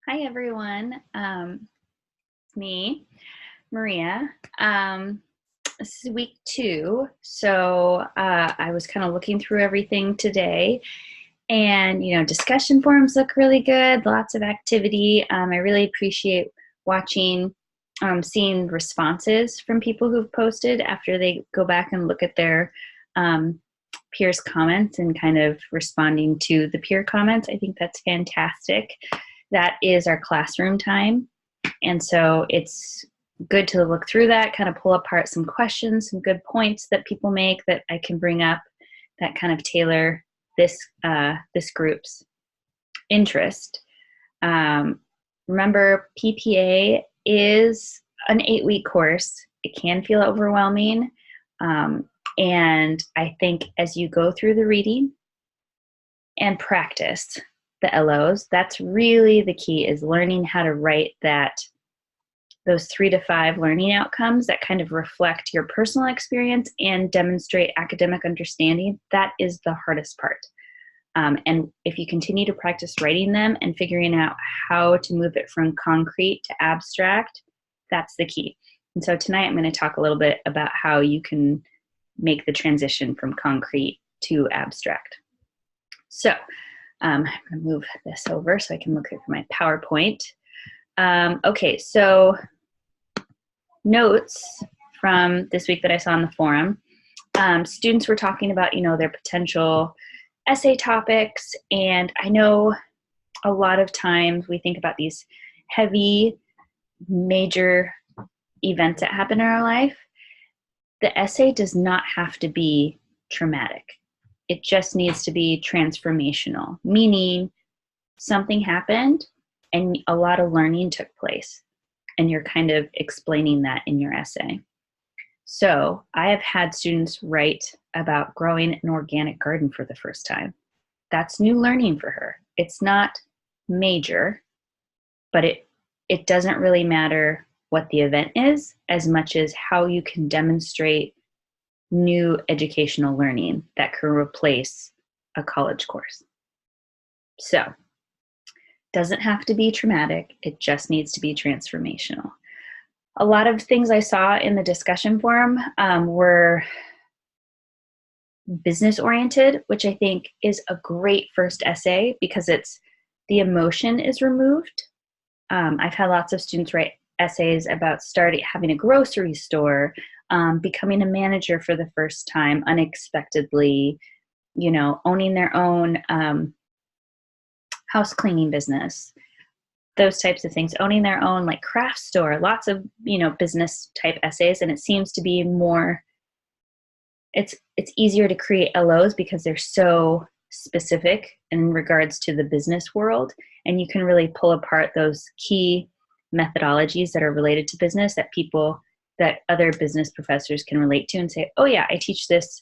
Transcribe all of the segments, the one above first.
Hi, everyone. It's me, Maria. This is week 2. So I was kind of looking through everything today, and discussion forums look really good. Lots of activity. I really appreciate watching, seeing responses from people who've posted after they go back and look at their peers' comments and kind of responding to the peer comments. I think that's fantastic. That is our classroom time. And so it's good to look through that, kind of pull apart some questions, some good points that people make that I can bring up that kind of tailor this group's interest. Remember, PPA is an 8-week course. It can feel overwhelming. And I think as you go through the reading and practice the LOs, that's really the key, is learning how to write those 3 to 5 learning outcomes that kind of reflect your personal experience and demonstrate academic understanding. That is the hardest part. And if you continue to practice writing them and figuring out how to move it from concrete to abstract, that's the key. And so tonight I'm going to talk a little bit about how you can make the transition from concrete to abstract. So I'm going to move this over so I can look at my PowerPoint. Okay, so notes from this week that I saw on the forum. Students were talking about, their potential essay topics, and I know a lot of times we think about these heavy, major events that happen in our life. The essay does not have to be traumatic. It just needs to be transformational, meaning something happened and a lot of learning took place, and you're kind of explaining that in your essay. So I have had students write about growing an organic garden for the first time. That's new learning for her. It's not major, but it doesn't really matter what the event is as much as how you can demonstrate new educational learning that can replace a college course. So, doesn't have to be traumatic, it just needs to be transformational. A lot of things I saw in the discussion forum were business oriented, which I think is a great first essay because the emotion is removed. I've had lots of students write essays about having a grocery store, becoming a manager for the first time unexpectedly, owning their own house cleaning business, those types of things, owning their own craft store, lots of business type essays. And it seems to be more, it's easier to create LOs because they're so specific in regards to the business world, and you can really pull apart those key methodologies that are related to business that other business professors can relate to and say, oh yeah, I teach this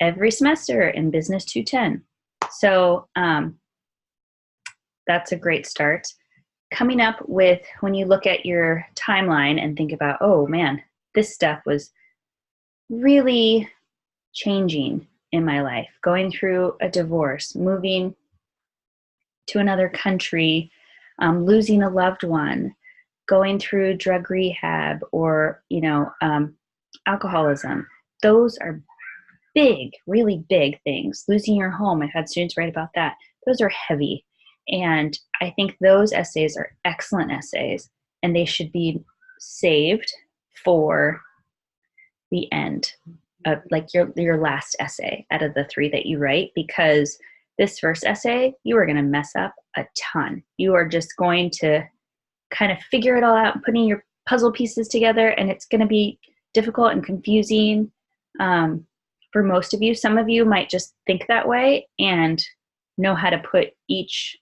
every semester in Business 210. So that's a great start. Coming up with, when you look at your timeline and think about, oh man, this stuff was really changing in my life, going through a divorce, moving to another country, losing a loved one, going through drug rehab or, alcoholism. Those are big, really big things. Losing your home, I've had students write about that. Those are heavy. And I think those essays are excellent essays, and they should be saved for the end of your last essay out of the 3 that you write, because this first essay, you are going to mess up a ton. You are just going to kind of figure it all out, putting your puzzle pieces together, and it's going to be difficult and confusing for most of you. Some of you might just think that way and know how to put each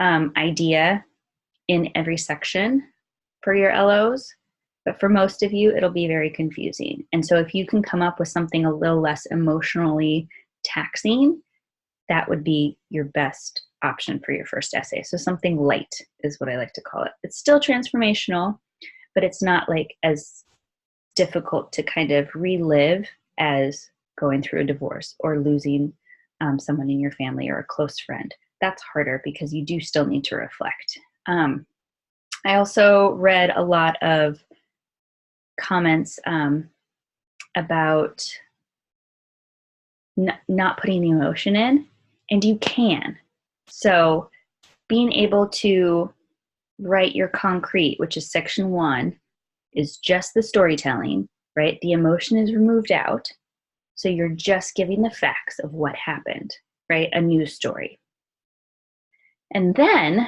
idea in every section for your LOs, but for most of you, it'll be very confusing. And so if you can come up with something a little less emotionally taxing, that would be your best option for your first essay. So something light is what I like to call it. It's still transformational, but it's not as difficult to kind of relive as going through a divorce or losing someone in your family or a close friend. That's harder because you do still need to reflect. I also read a lot of comments about not putting the emotion in, and you can. So being able to write your concrete, which is section 1, is just the storytelling, right? The emotion is removed out. So you're just giving the facts of what happened, right? A news story. And then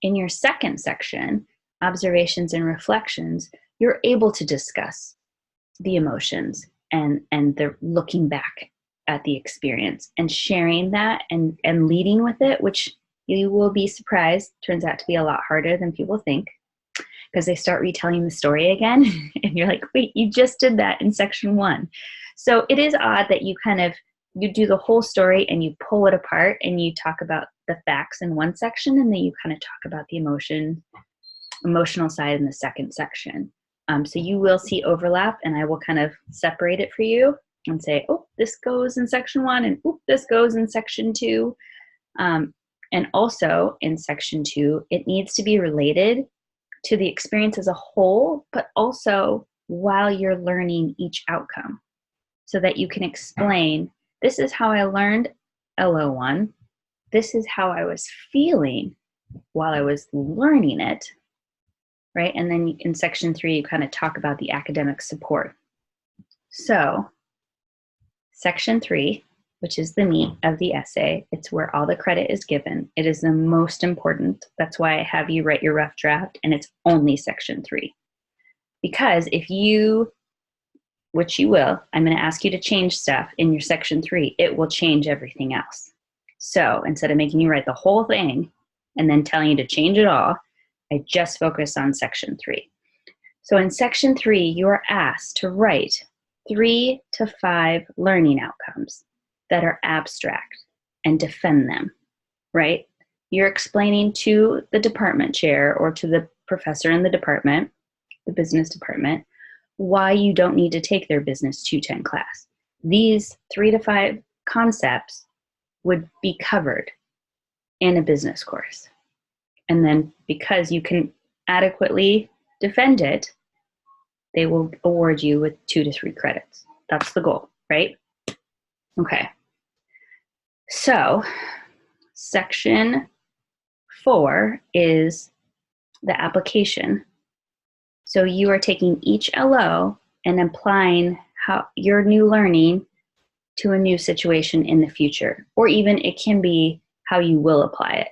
in your second section, observations and reflections, you're able to discuss the emotions and the looking back at the experience and sharing that and leading with it, which you will be surprised turns out to be a lot harder than people think, because they start retelling the story again and you're like, wait, you just did that in section 1. So it is odd that you do the whole story and you pull it apart and you talk about the facts in one section, and then you kind of talk about the emotional side in the second section. So you will see overlap, and I will kind of separate it for you and say, oh, this goes in section 1, and oh, this goes in section 2. And also in section 2, it needs to be related to the experience as a whole, but also while you're learning each outcome, so that you can explain, this is how I learned LO1. This is how I was feeling while I was learning it, right? And then in section 3, you kind of talk about the academic support. So section 3, which is the meat of the essay, it's where all the credit is given. It is the most important. That's why I have you write your rough draft, and it's only section 3. Because if you, which you will, I'm going to ask you to change stuff in your section 3, it will change everything else. So instead of making you write the whole thing and then telling you to change it all, I just focus on section 3. So in section 3, you are asked to write 3 to 5 learning outcomes that are abstract and defend them, right? You're explaining to the department chair or to the professor in the department, the business department, why you don't need to take their business 210 class. These 3 to 5 concepts would be covered in a business course. And then because you can adequately defend it, they will award you with 2 to 3 credits. That's the goal, right? Okay. So section 4 is the application. So you are taking each LO and applying how your new learning to a new situation in the future, or even it can be how you will apply it.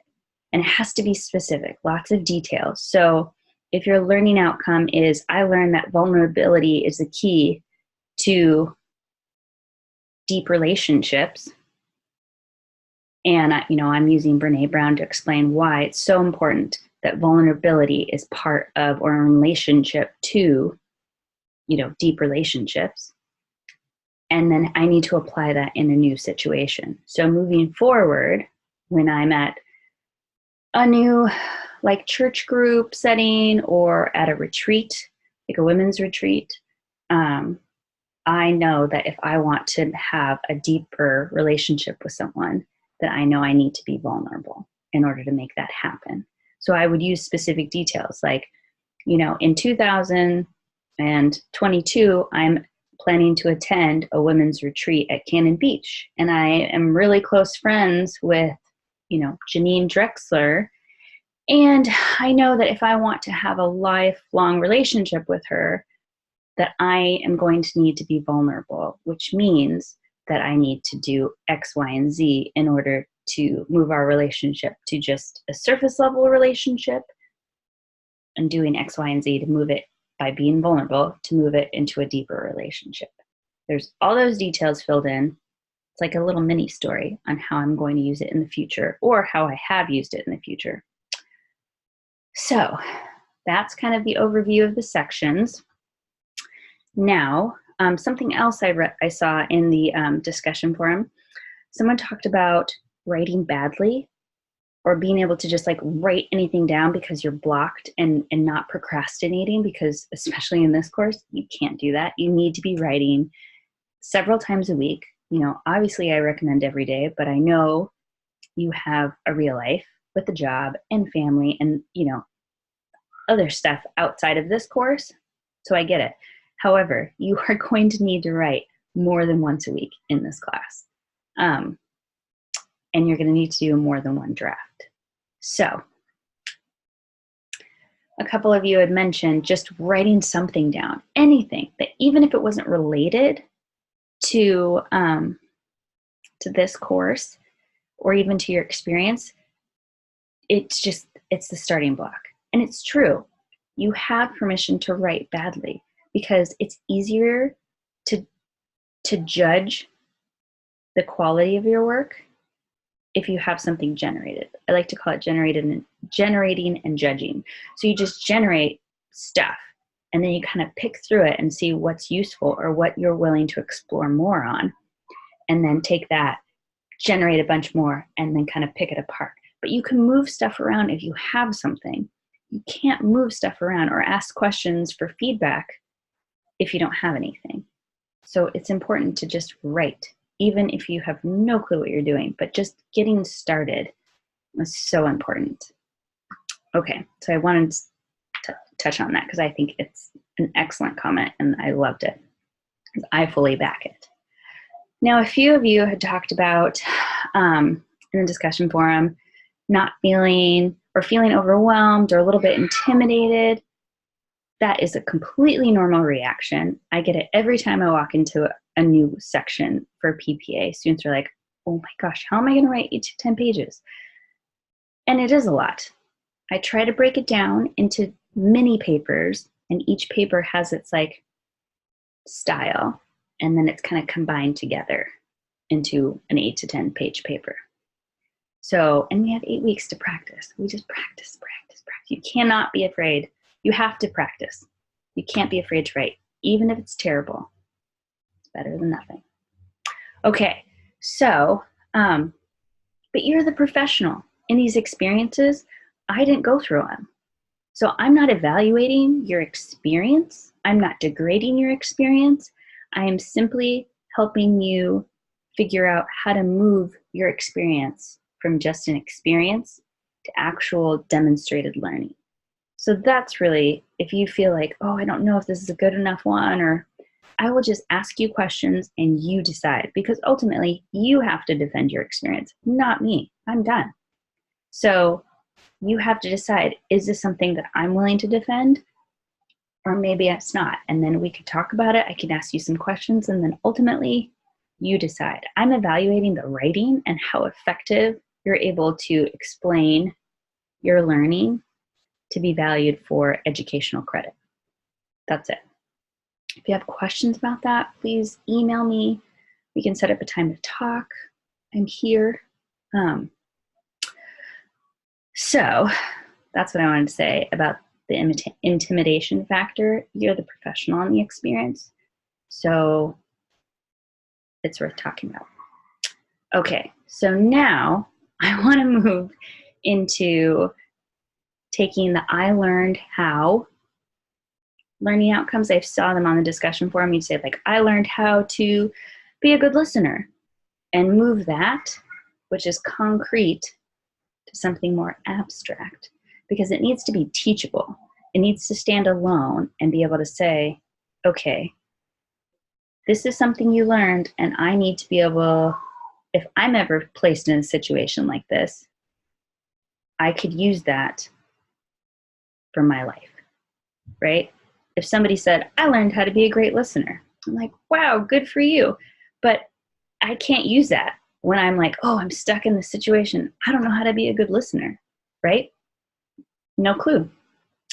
And it has to be specific, lots of details. So if your learning outcome is, I learned that vulnerability is the key to deep relationships, and I'm using Brene Brown to explain why it's so important that vulnerability is part of or in relationship to, deep relationships. And then I need to apply that in a new situation. So moving forward, when I'm at a new church group setting or at a retreat, like a women's retreat, I know that if I want to have a deeper relationship with someone, that I know I need to be vulnerable in order to make that happen. So I would use specific details like, in 2022, I'm planning to attend a women's retreat at Cannon Beach. And I am really close friends with, Janine Drexler. And I know that if I want to have a lifelong relationship with her, that I am going to need to be vulnerable, which means that I need to do X, Y, and Z in order to move our relationship to just a surface level relationship, and doing X, Y, and Z to move it by being vulnerable to move it into a deeper relationship. There's all those details filled in. It's like a little mini story on how I'm going to use it in the future, or how I have used it in the future. So that's kind of the overview of the sections. Now, something else I saw in the discussion forum, someone talked about writing badly, or being able to just write anything down because you're blocked, and not procrastinating, because especially in this course, you can't do that. You need to be writing several times a week. Obviously I recommend every day, but I know you have a real life, with a job and family and, other stuff outside of this course. So I get it. However, you are going to need to write more than once a week in this class. And you're going to need to do more than one draft. So a couple of you had mentioned just writing something down, anything that even if it wasn't related to this course or even to your experience, it's the starting block. And it's true. You have permission to write badly because it's easier to judge the quality of your work if you have something generated. I like to call it generating and judging. So you just generate stuff and then you kind of pick through it and see what's useful or what you're willing to explore more on. And then take that, generate a bunch more, and then kind of pick it apart. But you can move stuff around if you have something. You can't move stuff around or ask questions for feedback if you don't have anything. So it's important to just write, even if you have no clue what you're doing, but just getting started is so important. Okay, so I wanted to touch on that because I think it's an excellent comment and I loved it. I fully back it. Now, a few of you had talked about in the discussion forum not feeling overwhelmed or a little bit intimidated. That is a completely normal reaction. I get it every time I walk into a new section for PPA. Students are like, oh my gosh, how am I going to write 8 to 10 pages? And it is a lot. I try to break it down into mini papers, and each paper has its style, and then it's kind of combined together into an 8 to 10 page paper. So, and we have 8 weeks to practice. We just practice. You cannot be afraid. You have to practice. You can't be afraid to write, even if it's terrible. It's better than nothing. Okay, so, but you're the professional. In these experiences, I didn't go through them. So I'm not evaluating your experience. I'm not degrading your experience. I am simply helping you figure out how to move your experience from just an experience to actual demonstrated learning. So that's really, if you feel like, oh, I don't know if this is a good enough one, or I will just ask you questions and you decide, because ultimately you have to defend your experience, not me. I'm done. So you have to decide, is this something that I'm willing to defend? Or maybe it's not. And then we could talk about it. I can ask you some questions and then ultimately you decide. I'm evaluating the writing and how effective you're able to explain your learning to be valued for educational credit. That's it. If you have questions about that, please email me. We can set up a time to talk. I'm here. So that's what I wanted to say about the intimidation factor. You're the professional in the experience, so it's worth talking about. Okay, so now I want to move into taking the I learned how learning outcomes. I saw them on the discussion forum. You'd say I learned how to be a good listener, and move that, which is concrete, to something more abstract, because it needs to be teachable. It needs to stand alone and be able to say, okay, this is something you learned, and I need to be able, if I'm ever placed in a situation like this, I could use that for my life, right? If somebody said, I learned how to be a great listener, I'm like, wow, good for you. But I can't use that when I'm like, oh, I'm stuck in this situation. I don't know how to be a good listener, right? No clue.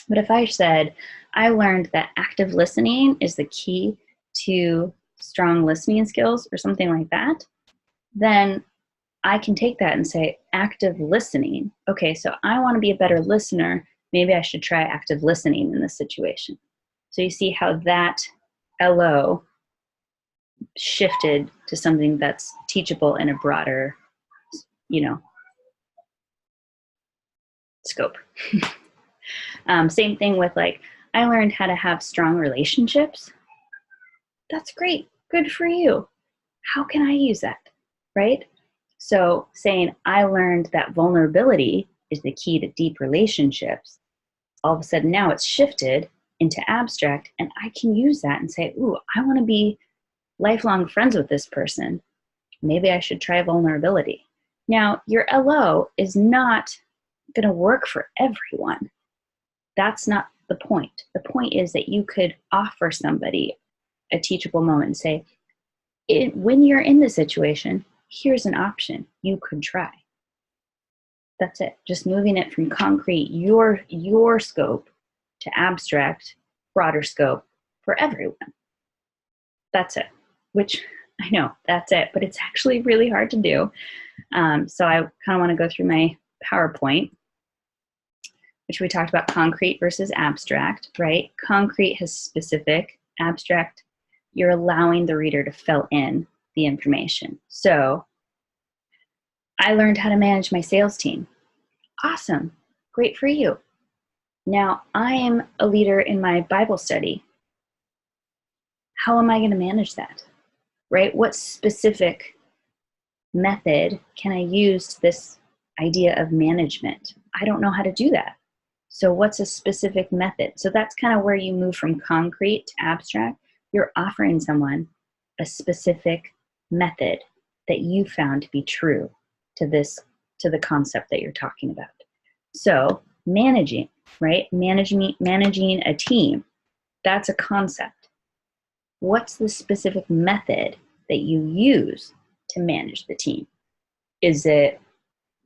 But if I said, I learned that active listening is the key to strong listening skills or something like that, then I can take that and say, active listening. Okay, so I want to be a better listener. Maybe I should try active listening in this situation. So you see how that LO shifted to something that's teachable in a broader, scope. Same thing with I learned how to have strong relationships. That's great. Good for you. How can I use that? Right? So saying I learned that vulnerability is the key to deep relationships, all of a sudden now it's shifted into abstract, and I can use that and say, ooh, I want to be lifelong friends with this person. Maybe I should try vulnerability. Now, your LO is not going to work for everyone. That's not the point. The point is that you could offer somebody a teachable moment and say, when you're in this situation, here's an option you could try. That's it. Just moving it from concrete, your scope, to abstract, broader scope for everyone. That's it. Which I know that's it, but it's actually really hard to do. So I kind of want to go through my PowerPoint, which we talked about concrete versus abstract, right? Concrete has specific, abstract, you're allowing the reader to fill in the information. So I learned how to manage my sales team. Awesome. Great for you. Now I am a leader in my Bible study. How am I going to manage that? Right? What specific method can I use to this idea of management? I don't know how to do that. So what's a specific method? So that's kind of where you move from concrete to abstract. You're offering someone a specific method that you found to be true to the concept that you're talking about. So managing, right? Managing a team, that's a concept. What's the specific method that you use to manage the team? Is it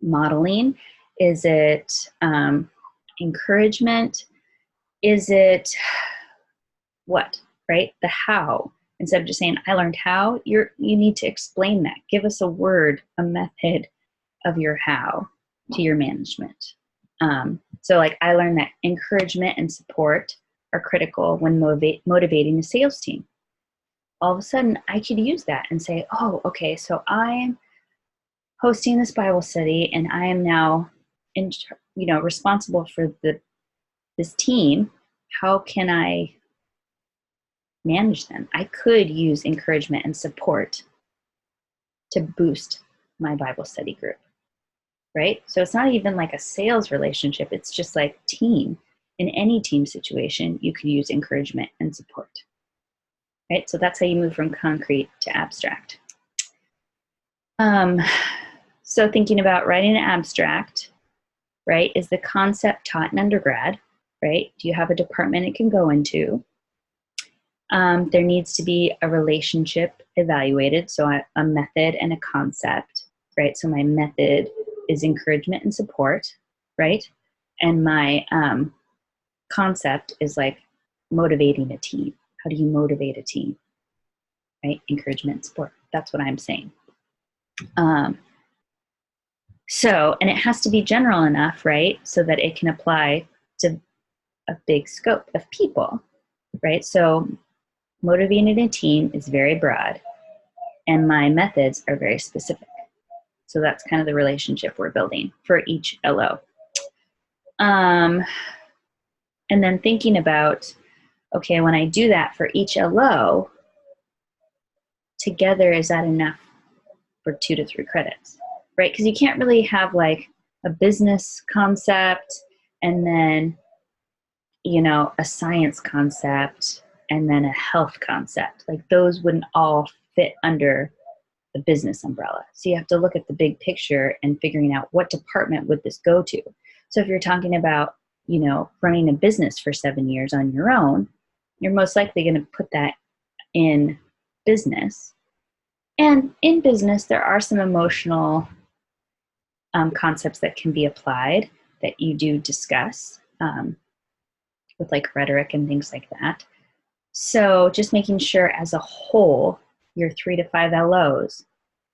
modeling? Is it encouragement? Is it what, right? The how. Instead of just saying, I learned how, you need to explain that. Give us a word, a method of your how to your management. So like I learned that encouragement and support are critical when motivating a sales team. All of a sudden I could use that and say, oh, okay, so I'm hosting this Bible study and I am now responsible for this team. How can I manage them? I could use encouragement and support to boost my Bible study group, right? So it's not even like a sales relationship. It's just like team. In any team situation, you could use encouragement and support, right? So that's how you move from concrete to abstract. So thinking about writing an abstract, right? Is the concept taught in undergrad, right? Do you have a department it can go into? There needs to be a relationship evaluated, so a method and a concept, right? So my method is encouragement and support, right? And my concept is like motivating a team. How do you motivate a team, right? Encouragement and support. That's what I'm saying. And it has to be general enough, right? So that it can apply to a big scope of people, right? So motivating a team is very broad, and my methods are very specific. So that's kind of the relationship we're building for each LO. And then thinking about, okay, when I do that for each LO, together, is that enough for 2 to 3 credits, right? Because you can't really have like a business concept and then, a science concept and then a health concept. Like those wouldn't all fit under the business umbrella. So you have to look at the big picture and figuring out what department would this go to. So if you're talking about, running a business for 7 years on your own, you're most likely going to put that in business. And in business, there are some emotional concepts that can be applied that you do discuss with like rhetoric and things like that. So just making sure as a whole, your 3 to 5 LOs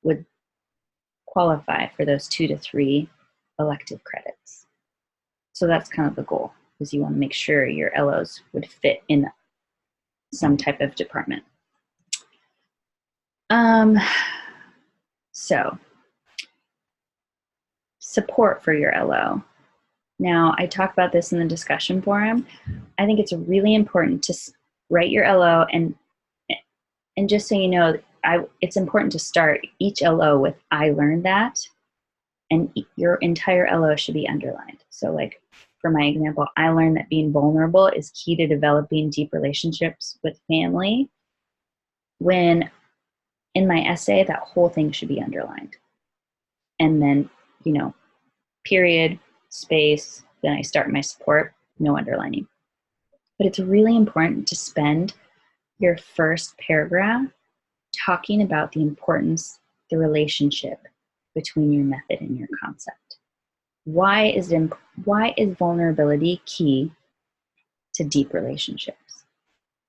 would qualify for those 2 to 3 elective credits. So that's kind of the goal, is you want to make sure your LOs would fit in some type of department. So support for your LO. Now, I talk about this in the discussion forum. I think it's really important to write your LO, and just so you know, it's important to start each LO with "I learned that," and your entire LO should be underlined. So like for my example, I learned that being vulnerable is key to developing deep relationships with family. When in my essay, that whole thing should be underlined. And then, period, space, then I start my support, no underlining. But it's really important to spend your first paragraph talking about the importance, the relationship between your method and your concept. Why is vulnerability key to deep relationships?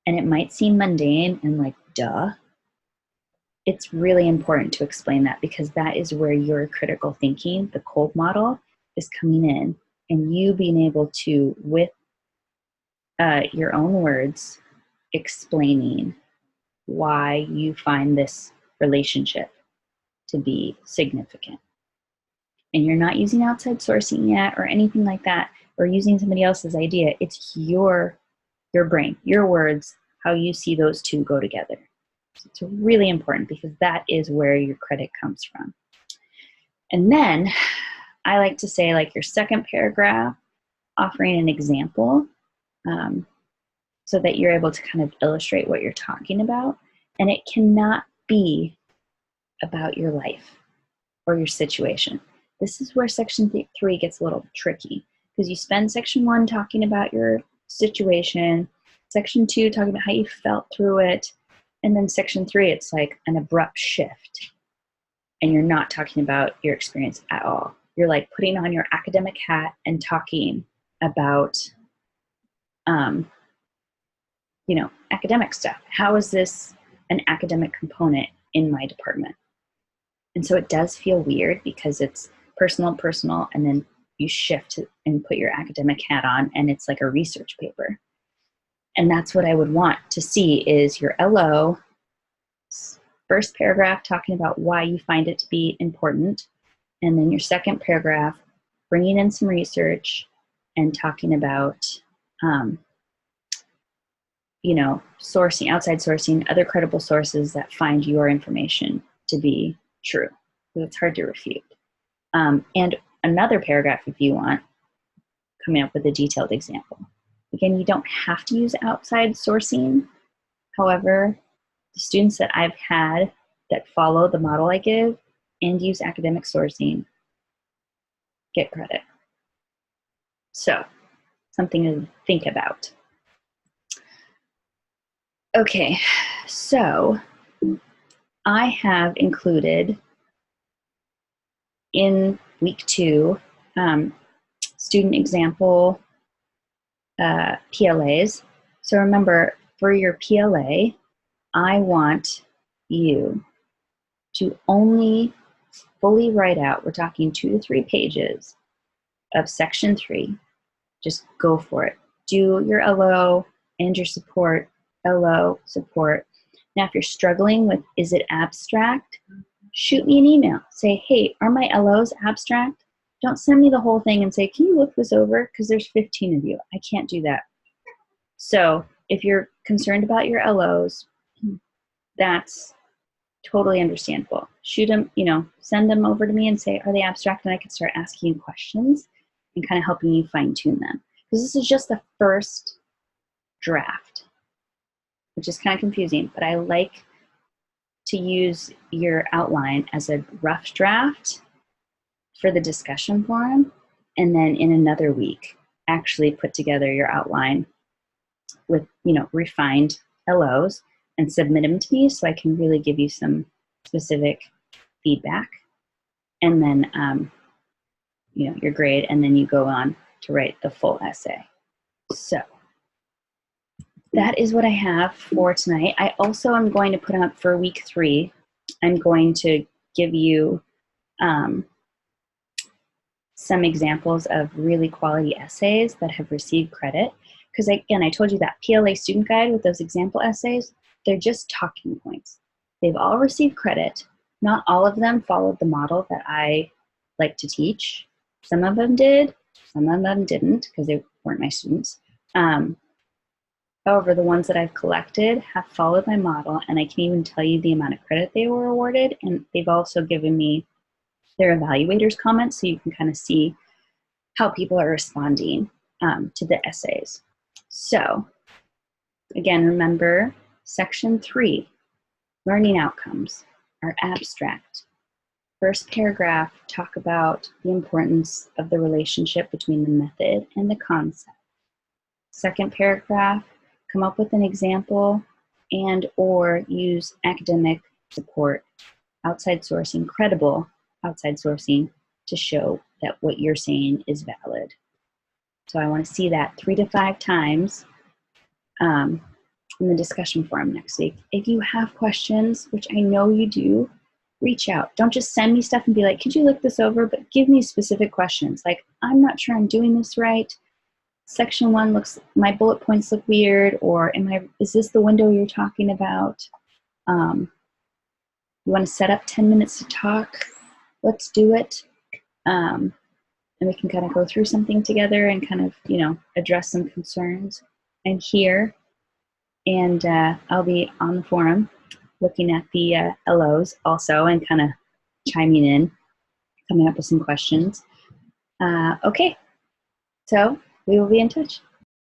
And it might seem mundane and like, duh. It's really important to explain that, because that is where your critical thinking, the cold model, is coming in, and you being able to, with your own words, explaining why you find this relationship to be significant. And you're not using outside sourcing yet or anything like that, or using somebody else's idea. It's your brain, your words, how you see those two go together. So it's really important, because that is where your credit comes from. And then I like to say, like, your second paragraph, offering an example, so that you're able to kind of illustrate what you're talking about. And it cannot be about your life or your situation. This is where section 3 gets a little tricky, because you spend section 1 talking about your situation, section 2 talking about how you felt through it, and then section 3, it's like an abrupt shift, and you're not talking about your experience at all. You're like putting on your academic hat and talking about, academic stuff. How is this an academic component in my department? And so it does feel weird, because it's personal, and then you shift and put your academic hat on, and it's like a research paper. And that's what I would want to see, is your LO, first paragraph talking about why you find it to be important, and then your second paragraph bringing in some research and talking about, sourcing, outside sourcing, other credible sources that find your information to be true, because it's hard to refute. And another paragraph, if you want, coming up with a detailed example. Again, you don't have to use outside sourcing. However, the students that I've had that follow the model I give and use academic sourcing get credit. So, something to think about. Okay, so I have included in week 2 student example PLAs. So remember, for your PLA, I want you to only fully write out, we're talking 2 to 3 pages of section 3. Just go for it. Do your LO and your support, LO, support. Now, if you're struggling with, is it abstract? Shoot me an email. Say, hey, are my LOs abstract? Don't send me the whole thing and say, can you look this over? Because there's 15 of you. I can't do that. So if you're concerned about your LOs, that's totally understandable. Shoot them, send them over to me and say, are they abstract? And I can start asking you questions and kind of helping you fine tune them. Because this is just the first draft, which is kind of confusing, but I like to use your outline as a rough draft for the discussion forum, and then in another week, actually put together your outline with, refined LOs and submit them to me so I can really give you some specific feedback. And then, your grade, and then you go on to write the full essay. So that is what I have for tonight. I also am going to put up for week 3, I'm going to give you some examples of really quality essays that have received credit. Because again, I told you that PLA student guide with those example essays, they're just talking points. They've all received credit. Not all of them followed the model that I like to teach. Some of them did, some of them didn't, because they weren't my students. However, the ones that I've collected have followed my model, and I can even tell you the amount of credit they were awarded, and they've also given me their evaluators' comments so you can kind of see how people are responding to the essays. So again, remember section 3, learning outcomes, our abstract. First paragraph, talk about the importance of the relationship between the method and the concept. Second paragraph, come up with an example and or use academic support, outside sourcing, credible outside sourcing to show that what you're saying is valid. So I want to see that 3 to 5 times in the discussion forum next week. If you have questions, which I know you do, reach out. Don't just send me stuff and be like, could you look this over? But give me specific questions. Like, I'm not sure I'm doing this right. Section 1 looks, my bullet points look weird, or is this the window you're talking about? You want to set up 10 minutes to talk? Let's do it. And we can kind of go through something together and kind of, address some concerns. I'm here, and I'll be on the forum looking at the LOs also and kind of chiming in, coming up with some questions. Okay, so we will be in touch.